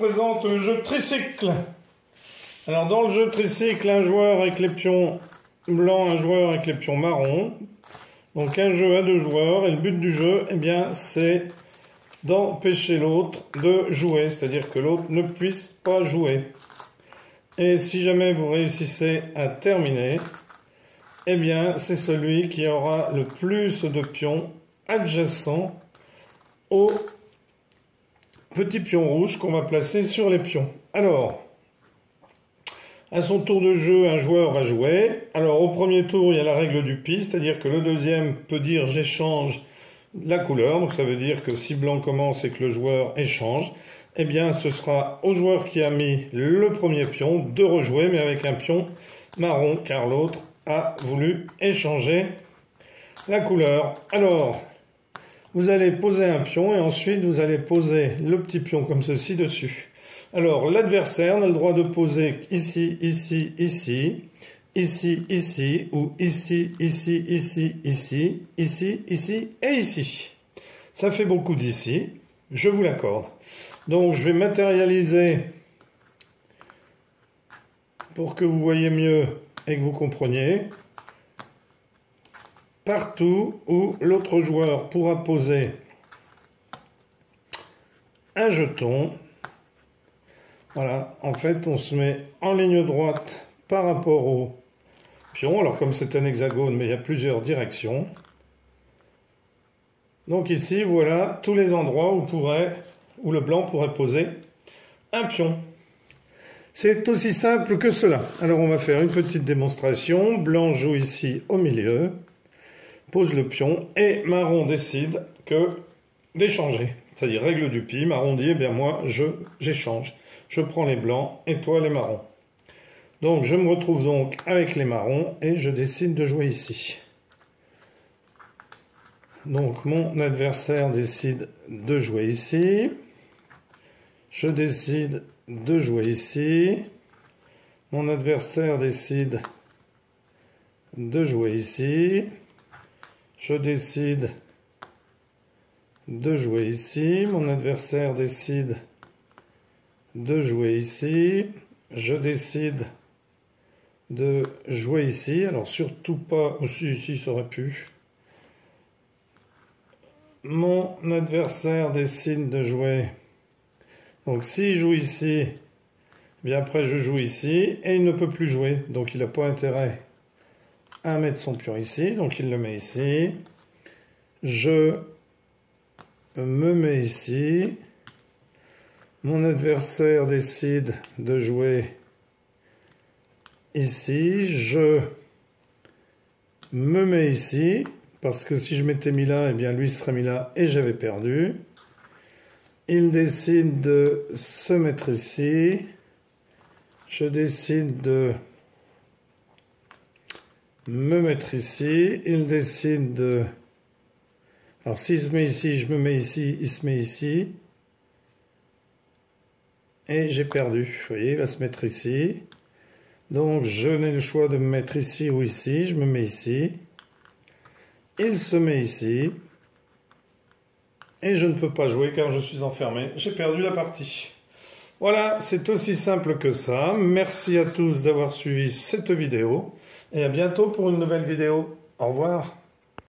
présente le jeu tricycle. Alors dans le jeu tricycle, un joueur avec les pions blancs, un joueur avec les pions marrons. Donc un jeu à deux joueurs, et le but du jeu, eh bien, c'est d'empêcher l'autre de jouer, c'est-à-dire que l'autre ne puisse pas jouer. Et si jamais vous réussissez à terminer, eh bien, c'est celui qui aura le plus de pions adjacents au petit pion rouge qu'on va placer sur les pions. Alors, à son tour de jeu, un joueur va jouer. Alors, au premier tour, il y a la règle du pis, c'est-à-dire que le deuxième peut dire j'échange la couleur. Donc, ça veut dire que si blanc commence et que le joueur échange, eh bien, ce sera au joueur qui a mis le premier pion de rejouer, mais avec un pion marron, car l'autre a voulu échanger la couleur. Alors, vous allez poser un pion et ensuite vous allez poser le petit pion comme ceci dessus. Alors, l'adversaire a le droit de poser ici, ici, ici, ici, ici, ou ici, ici, ici, ici, ici, ici et ici. Ça fait beaucoup d'ici, je vous l'accorde. Donc, je vais matérialiser pour que vous voyez mieux et que vous compreniez. Partout où l'autre joueur pourra poser un jeton. Voilà, en fait, on se met en ligne droite par rapport au pion. Alors, comme c'est un hexagone, mais il y a plusieurs directions. Donc ici, voilà tous les endroits où le blanc pourrait poser un pion. C'est aussi simple que cela. Alors, on va faire une petite démonstration. Blanc joue ici au milieu. Pose le pion et marron décide d'échanger. C'est-à-dire règle du pis, marron dit, eh bien moi, j'échange. Je prends les blancs et toi les marrons. Donc je me retrouve donc avec les marrons et je décide de jouer ici. Donc mon adversaire décide de jouer ici. Je décide de jouer ici. Mon adversaire décide de jouer ici. Je décide de jouer ici. Mon adversaire décide de jouer ici. Je décide de jouer ici. Alors surtout pas... Aussi, ici, ça aurait pu. Mon adversaire décide de jouer. Donc s'il joue ici, bien après je joue ici. Et il ne peut plus jouer. Donc il n'a pas intérêt à mettre son pion ici, donc il le met ici. Je me mets ici. Mon adversaire décide de jouer ici. Je me mets ici, parce que si je m'étais mis là, eh bien lui serait mis là et j'avais perdu. Il décide de se mettre ici. Je décide de me mettre ici, il décide de... Alors s'il se met ici, je me mets ici, il se met ici. Et j'ai perdu, vous voyez, il va se mettre ici. Donc je n'ai le choix de me mettre ici ou ici, je me mets ici. Il se met ici. Et je ne peux pas jouer car je suis enfermé, j'ai perdu la partie. Voilà, c'est aussi simple que ça. Merci à tous d'avoir suivi cette vidéo. Et à bientôt pour une nouvelle vidéo. Au revoir.